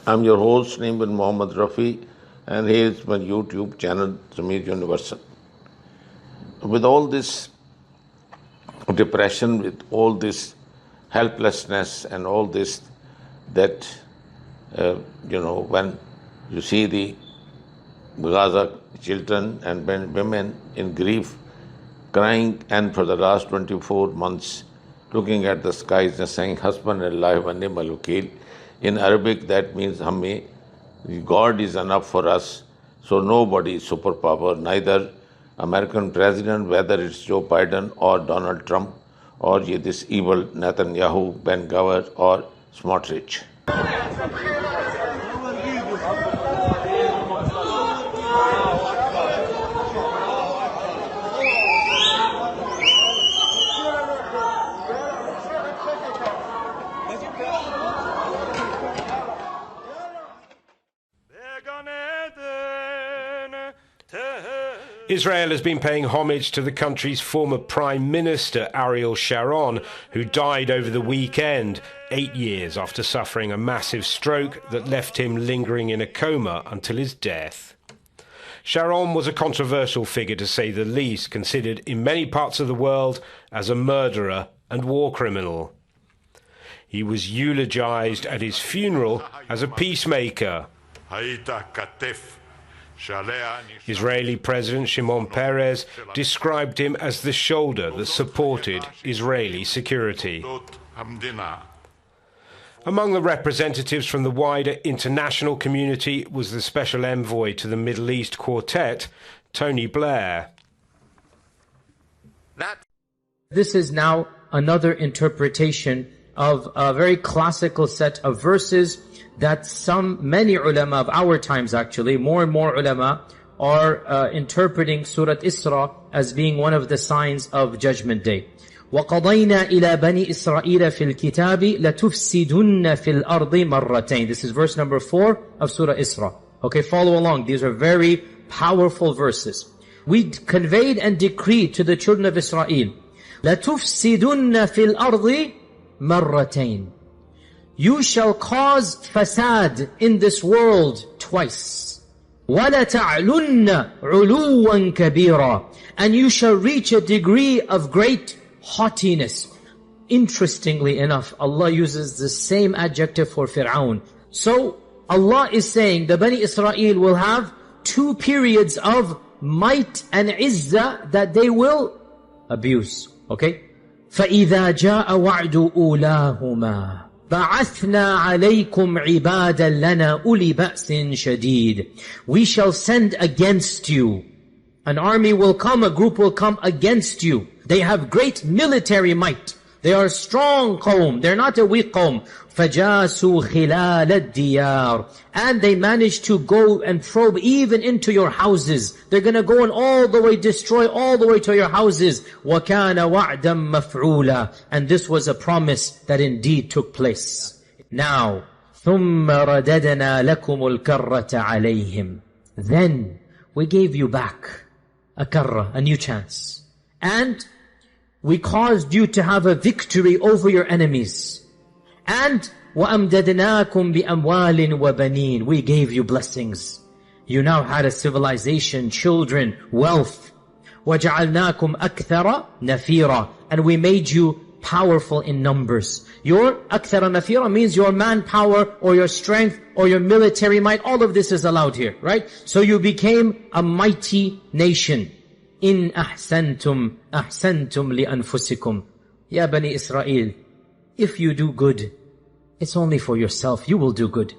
I'm your host, named Muhammad Rafi, and here is my YouTube channel, Zamir Universal. With all this depression, with all this helplessness, and all this that, when you see the Gaza children and women in grief, crying, and for the last 24 months, looking at the skies and saying, Hasbunallah wa ni'mal wakeel. In Arabic, that means God is enough for us. So nobody is superpower, neither American president, whether it's Joe Biden or Donald Trump, or this evil Netanyahu, Ben Gvir, or Smotrich. Israel has been paying homage to the country's former Prime Minister, Ariel Sharon, who died over the weekend, 8 years after suffering a massive stroke that left him lingering in a coma until his death. Sharon was a controversial figure, to say the least, considered in many parts of the world as a murderer and war criminal. He was eulogized at his funeral as a peacemaker. Israeli President Shimon Peres described him as the shoulder that supported Israeli security. Among the representatives from the wider international community was the Special Envoy to the Middle East Quartet, Tony Blair. This is now another interpretation of a very classical set of verses that many ulama of our times, actually, more and more ulama, are interpreting Surah Isra as being one of the signs of Judgment Day. وَقَضَيْنَا إِلَى بَنِي إِسْرَائِيلَ فِي الْكِتَابِ لَتُفْسِدُنَّ فِي الْأَرْضِ مَرَّتَيْنِ. This is verse number 4 of Surah Isra. Okay, follow along. These are very powerful verses. We conveyed and decreed to the children of Israel, لَتُفْسِدُنَّ فِي الْأَرْضِ مَرَّتَيْنِ. You shall cause fasad in this world twice. وَلَتَعْلُنَّ عُلُوًّا كَبِيرًا. And you shall reach a degree of great haughtiness. Interestingly enough, Allah uses the same adjective for Fir'aun. So Allah is saying the Bani Israel will have 2 periods of might and izzah that they will abuse. Okay? فَإِذَا جَاءَ وَعْدُ أُولَاهُمَا بَعَثْنَا عَلَيْكُمْ عِبَادًا لَنَا أُولِي بَأْسٍ شَدِيدٍ. We shall send against you. An army will come, a group will come against you. They have great military might. They are a strong qawm. They're not a weak qawm. فَجَاسُوا خِلَالَ الدِّيَارِ. And they managed to go and probe even into your houses. They're going to go and all the way destroy all the way to your houses. وَكَانَ وَعْدًا مَفْعُولًا. And this was a promise that indeed took place. Now, ثُمَّ رَدَدْنَا لَكُمُ الْكَرَّةَ عَلَيْهِمْ. Then we gave you back a karra, a new chance. And we caused you to have a victory over your enemies. And وَأَمْدَدْنَاكُمْ بِأَمْوَالٍ وَبَنِينَ. We gave you blessings. You now had a civilization, children, wealth. وَجَعَلْنَاكُمْ أَكْثَرَ نَفِيرًا. And we made you powerful in numbers. Your أَكْثَرَ نَفِيرًا means your manpower or your strength or your military might. All of this is allowed here, right? So you became a mighty nation. إِنْ أَحْسَنْتُمْ أَحْسَنْتُمْ لِأَنفُسِكُمْ. Ya Bani Israel, if you do good, it's only for yourself. You will do good.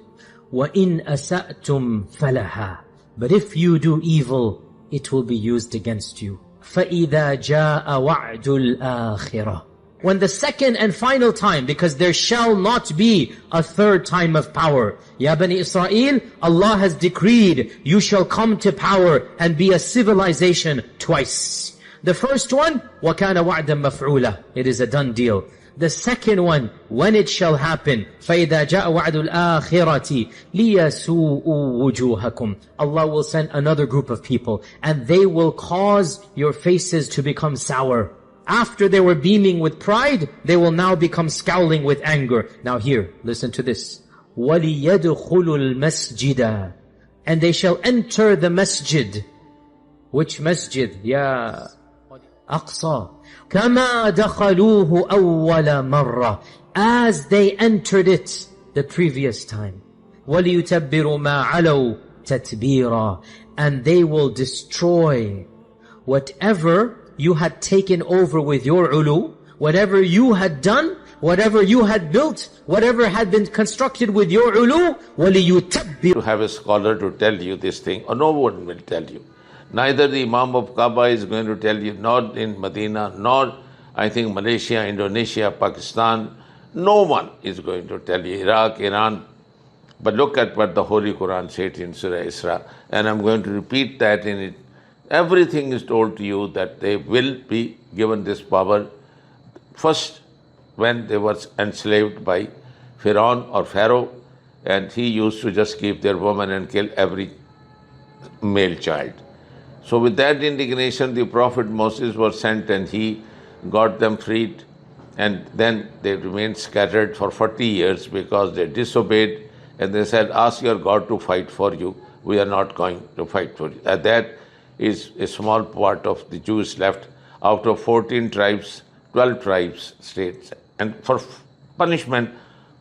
وَإِنْ أَسَأْتُمْ فَلَهَا. But if you do evil, it will be used against you. فَإِذَا جَاءَ وَعْدُ الْآخِرَةِ. When the second and final time, because there shall not be a third time of power. Ya Bani Israel, Allah has decreed, you shall come to power and be a civilization twice. The first one, وَكَانَ وَعْدًا مَفْعُولًا. It is a done deal. The second one, when it shall happen, فَإِذَا جَاءَ وَعْدُ الْآخِرَةِ لِيَسُوءُوا وُجُوهَكُمْ. Allah will send another group of people, and they will cause your faces to become sour. After they were beaming with pride, they will now become scowling with anger. Now here, listen to this. وَلِيَدْخُلُوا الْمَسْجِدَ, and they shall enter the masjid. Which masjid? Ya Aqsa. كَمَا دَخَلُوهُ أَوَّلَ مَرَّةٍ, as they entered it the previous time. وَلِيُتَبِّرُوا مَا عَلَوْا تَتْبِيرًا, and they will destroy whatever you had taken over with your ulu, whatever you had done, whatever you had built, whatever had been constructed with your ulu. وَلِيُتَبِّرُوا. To have a scholar to tell you this thing, or no one will tell you. Neither the Imam of Kaaba is going to tell you, nor in Medina, nor I think Malaysia, Indonesia, Pakistan. No one is going to tell you, Iraq, Iran. But look at what the Holy Quran said in Surah Isra, and I'm going to repeat that in it. Everything is told to you that they will be given this power first when they were enslaved by Pharaoh, and he used to just keep their women and kill every male child. So with that indignation, the Prophet Moses was sent and he got them freed, and then they remained scattered for 40 years because they disobeyed, and they said, ask your God to fight for you. We are not going to fight for you. And that is a small part of the Jews left out of 14 tribes, 12 tribes, states. And for punishment,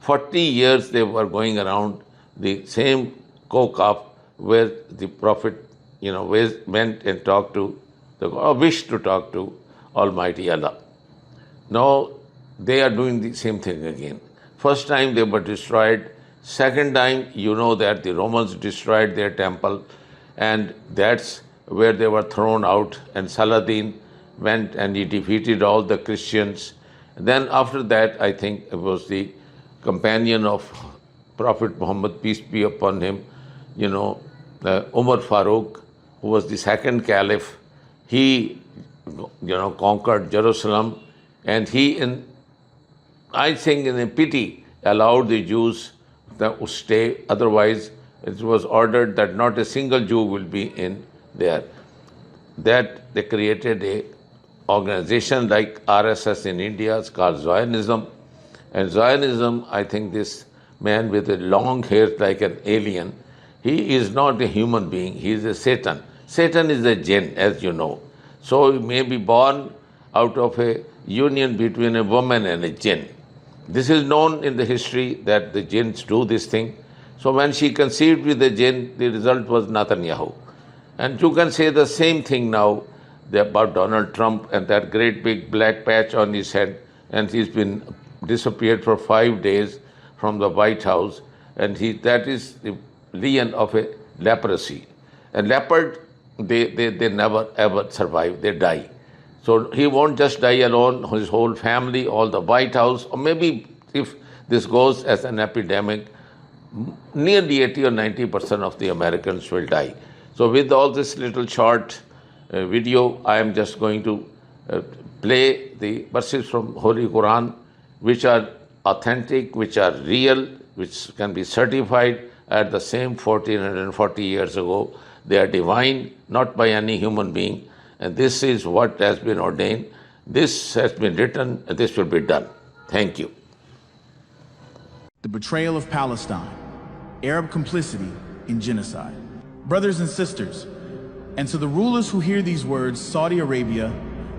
40 years they were going around the same Kokaf where the Prophet went and talked to, or wished to talk to Almighty Allah. Now they are doing the same thing again. First time they were destroyed. Second time, you know that the Romans destroyed their temple, and that's where they were thrown out, and Saladin went and he defeated all the Christians. Then after that, I think it was the companion of Prophet Muhammad, peace be upon him, Umar Farooq, who was the second caliph. He, conquered Jerusalem, and he, I think in a pity, allowed the Jews to stay. Otherwise, it was ordered that not a single Jew will be in there. That they created a organization like RSS in India. It's called Zionism. And Zionism, I think this man with a long hair like an alien, he is not a human being, he is a Satan. Satan is a jinn, as you know. So he may be born out of a union between a woman and a jinn. This is known in the history that the jinns do this thing. So when she conceived with the jinn, the result was Netanyahu. And you can say the same thing now about Donald Trump and that great big black patch on his head, and he's been disappeared for 5 days from the White House, and that is the legion of a leprosy. And leopard, they never ever survive, they die. So he won't just die alone, his whole family, all the White House, or maybe if this goes as an epidemic, nearly 80 or 90% of the Americans will die. So with all this little short video, I am just going to play the verses from Holy Quran, which are authentic, which are real, which can be certified at the same 1440 years ago. They are divine, not by any human being. And this is what has been ordained. This has been written, and this will be done. Thank you. The betrayal of Palestine, Arab complicity in genocide. Brothers and sisters, and to the rulers who hear these words, Saudi Arabia,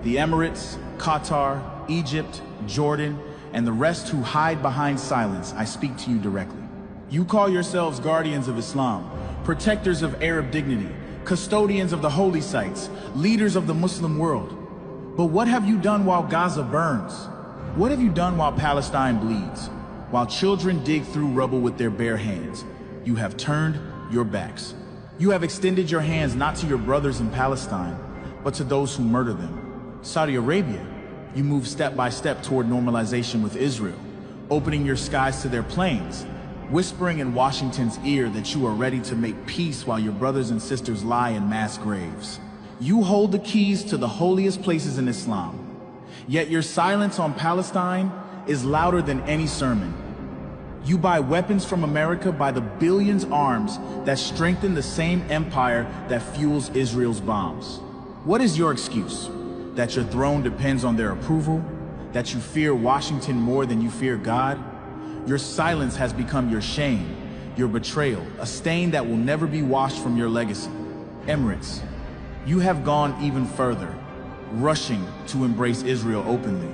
the Emirates, Qatar, Egypt, Jordan, and the rest who hide behind silence, I speak to you directly. You call yourselves guardians of Islam, protectors of Arab dignity, custodians of the holy sites, leaders of the Muslim world. But what have you done while Gaza burns? What have you done while Palestine bleeds? While children dig through rubble with their bare hands, you have turned your backs. You have extended your hands not to your brothers in Palestine, but to those who murder them. Saudi Arabia, you move step by step toward normalization with Israel, opening your skies to their planes, whispering in Washington's ear that you are ready to make peace while your brothers and sisters lie in mass graves. You hold the keys to the holiest places in Islam, yet your silence on Palestine is louder than any sermon. You buy weapons from America by the billions arms that strengthen the same empire that fuels Israel's bombs. What is your excuse? That your throne depends on their approval? That you fear Washington more than you fear God? Your silence has become your shame, your betrayal, a stain that will never be washed from your legacy. Emirates, you have gone even further, rushing to embrace Israel openly.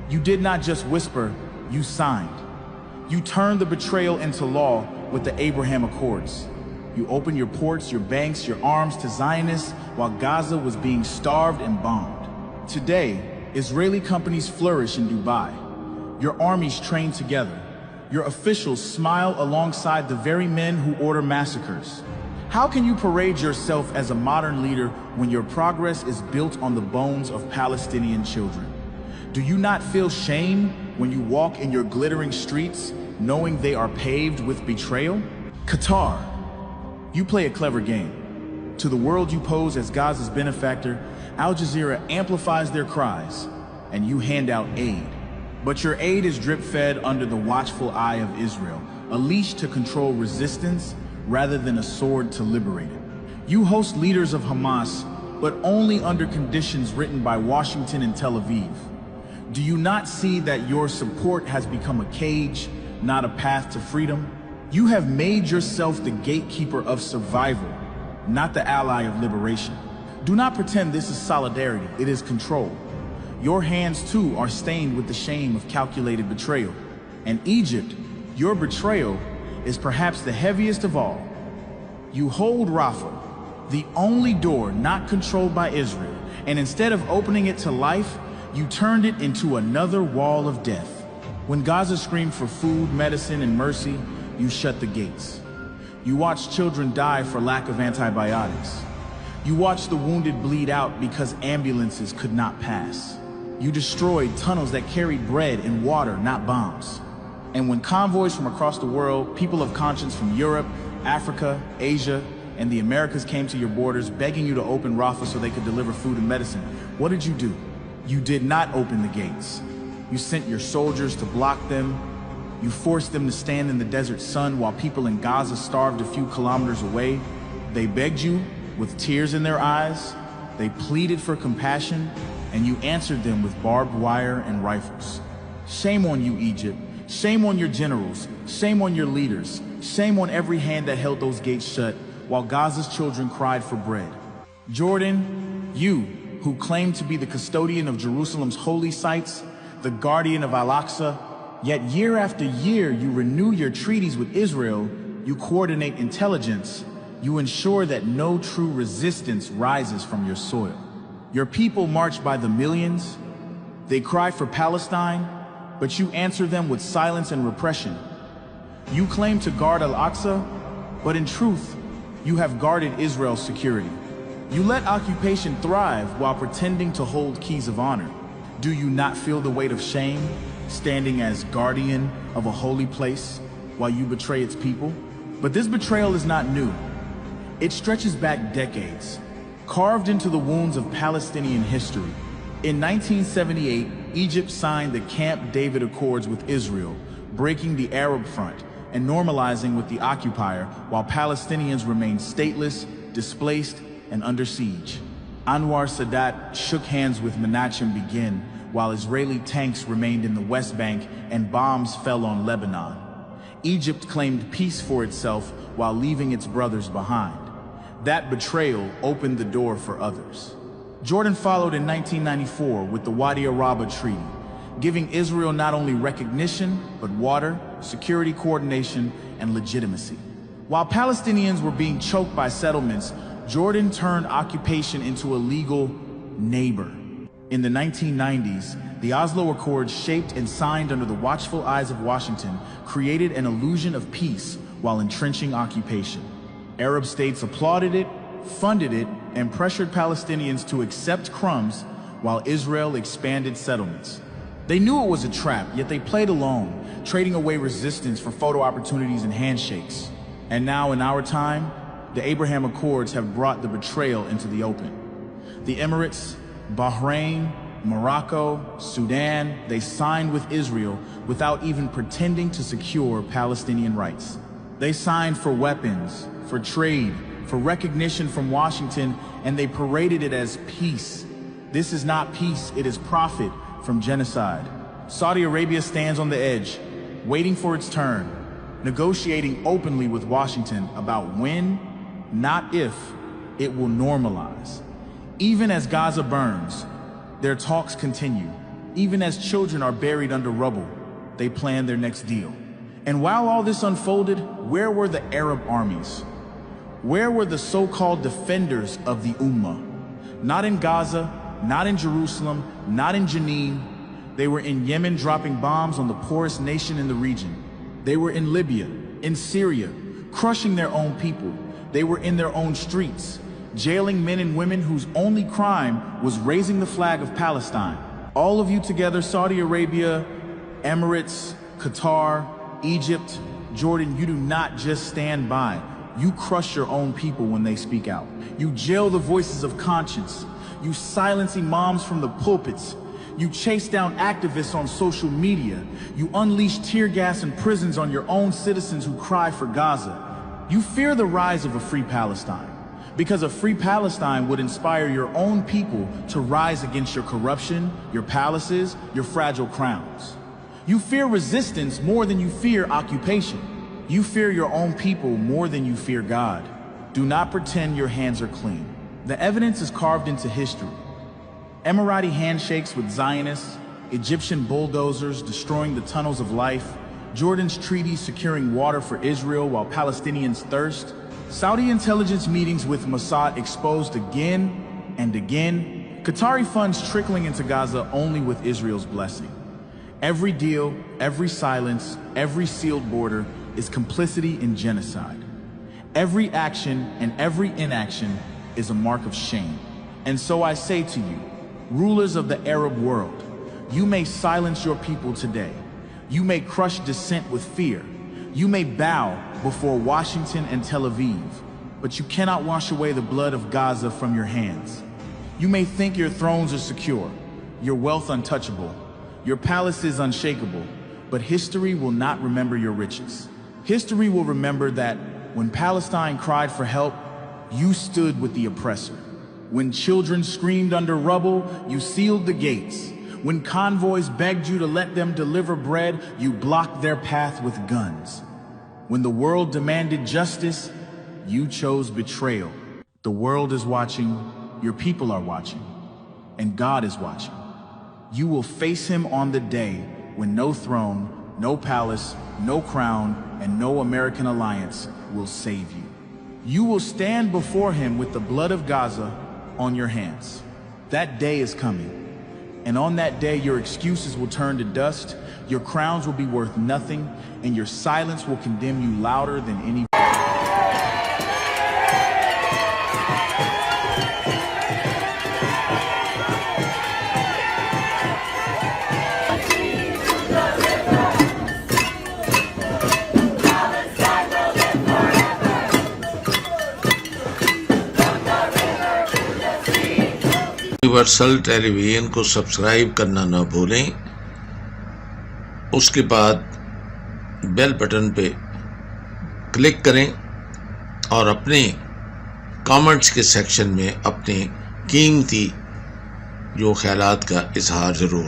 You did not just whisper, you signed. You turned the betrayal into law with the Abraham Accords. You opened your ports, your banks, your arms to Zionists while Gaza was being starved and bombed. Today, Israeli companies flourish in Dubai. Your armies train together. Your officials smile alongside the very men who order massacres. How can you parade yourself as a modern leader when your progress is built on the bones of Palestinian children? Do you not feel shame when you walk in your glittering streets knowing they are paved with betrayal? Qatar, you play a clever game. To the world you pose as Gaza's benefactor, Al Jazeera amplifies their cries, and you hand out aid. But your aid is drip-fed under the watchful eye of Israel, a leash to control resistance rather than a sword to liberate it. You host leaders of Hamas, but only under conditions written by Washington and Tel Aviv. Do you not see that your support has become a cage, not a path to freedom? You have made yourself the gatekeeper of survival, not the ally of liberation. Do not pretend this is solidarity, it is control. Your hands too are stained with the shame of calculated betrayal. And Egypt, your betrayal is perhaps the heaviest of all. You hold Rafah, the only door not controlled by Israel, and instead of opening it to life, you turned it into another wall of death. When Gaza screamed for food, medicine, and mercy, you shut the gates. You watched children die for lack of antibiotics. You watched the wounded bleed out because ambulances could not pass. You destroyed tunnels that carried bread and water, not bombs. And when convoys from across the world, people of conscience from Europe, Africa, Asia, and the Americas came to your borders begging you to open Rafah so they could deliver food and medicine, what did you do? You did not open the gates. You sent your soldiers to block them. You forced them to stand in the desert sun while people in Gaza starved a few kilometers away. They begged you with tears in their eyes. They pleaded for compassion, and you answered them with barbed wire and rifles. Shame on you, Egypt. Shame on your generals. Shame on your leaders. Shame on every hand that held those gates shut while Gaza's children cried for bread. Jordan, you, who claim to be the custodian of Jerusalem's holy sites, the guardian of Al-Aqsa, yet year after year you renew your treaties with Israel, you coordinate intelligence, you ensure that no true resistance rises from your soil. Your people march by the millions, they cry for Palestine, but you answer them with silence and repression. You claim to guard Al-Aqsa, but in truth, you have guarded Israel's security. You let occupation thrive while pretending to hold keys of honor. Do you not feel the weight of shame, standing as guardian of a holy place while you betray its people? But this betrayal is not new. It stretches back decades, carved into the wounds of Palestinian history. In 1978, Egypt signed the Camp David Accords with Israel, breaking the Arab front and normalizing with the occupier while Palestinians remained stateless, displaced, and under siege. Anwar Sadat shook hands with Menachem Begin while Israeli tanks remained in the West Bank and bombs fell on Lebanon. Egypt claimed peace for itself while leaving its brothers behind. That betrayal opened the door for others. Jordan followed in 1994 with the Wadi Araba Treaty, giving Israel not only recognition, but water, security coordination, and legitimacy. While Palestinians were being choked by settlements, Jordan turned occupation into a legal neighbor. In the 1990s, the Oslo Accords, shaped and signed under the watchful eyes of Washington, created an illusion of peace while entrenching occupation. Arab states applauded it, funded it, and pressured Palestinians to accept crumbs while Israel expanded settlements. They knew it was a trap, yet they played along, trading away resistance for photo opportunities and handshakes. And now in our time, the Abraham Accords have brought the betrayal into the open. The Emirates, Bahrain, Morocco, Sudan, they signed with Israel without even pretending to secure Palestinian rights. They signed for weapons, for trade, for recognition from Washington, and they paraded it as peace. This is not peace, it is profit from genocide. Saudi Arabia stands on the edge. waiting for its turn, negotiating openly with Washington about when, not if, it will normalize. Even as Gaza burns, their talks continue. Even as children are buried under rubble, they plan their next deal. And while all this unfolded, where were the Arab armies? Where were the so-called defenders of the Ummah? Not in Gaza, not in Jerusalem, not in Jenin. They were in Yemen dropping bombs on the poorest nation in the region. They were in Libya, in Syria, crushing their own people. They were in their own streets, jailing men and women whose only crime was raising the flag of Palestine. All of you together, Saudi Arabia, Emirates, Qatar, Egypt, Jordan, you do not just stand by. You crush your own people when they speak out. You jail the voices of conscience. You silence imams from the pulpits. You chase down activists on social media. You unleash tear gas and prisons on your own citizens who cry for Gaza. You fear the rise of a free Palestine, because a free Palestine would inspire your own people to rise against your corruption, your palaces, your fragile crowns. You fear resistance more than you fear occupation. You fear your own people more than you fear God. Do not pretend your hands are clean. The evidence is carved into history. Emirati handshakes with Zionists, Egyptian bulldozers destroying the tunnels of life, Jordan's treaties securing water for Israel while Palestinians thirst, Saudi intelligence meetings with Mossad exposed again and again, Qatari funds trickling into Gaza only with Israel's blessing. Every deal, every silence, every sealed border is complicity in genocide. Every action and every inaction is a mark of shame. And so I say to you, rulers of the Arab world, you may silence your people today. You may crush dissent with fear. You may bow before Washington and Tel Aviv, but you cannot wash away the blood of Gaza from your hands. You may think your thrones are secure, your wealth untouchable, your palaces unshakable, but history will not remember your riches. History will remember that when Palestine cried for help, you stood with the oppressor. When children screamed under rubble, you sealed the gates. When convoys begged you to let them deliver bread, you blocked their path with guns. When the world demanded justice, you chose betrayal. The world is watching, your people are watching, and God is watching. You will face him on the day when no throne, no palace, no crown, and no American alliance will save you. You will stand before him with the blood of Gaza on your hands. That day is coming. And on that day, your excuses will turn to dust, your crowns will be worth nothing, and your silence will condemn you louder than any. Universal television को subscribe करना ना भूलें। उसके बाद bell button पे click करें और अपने कमेंट्स के सेक्शन में अपने कीमती जो ख्यालात का इजहार ज़रूर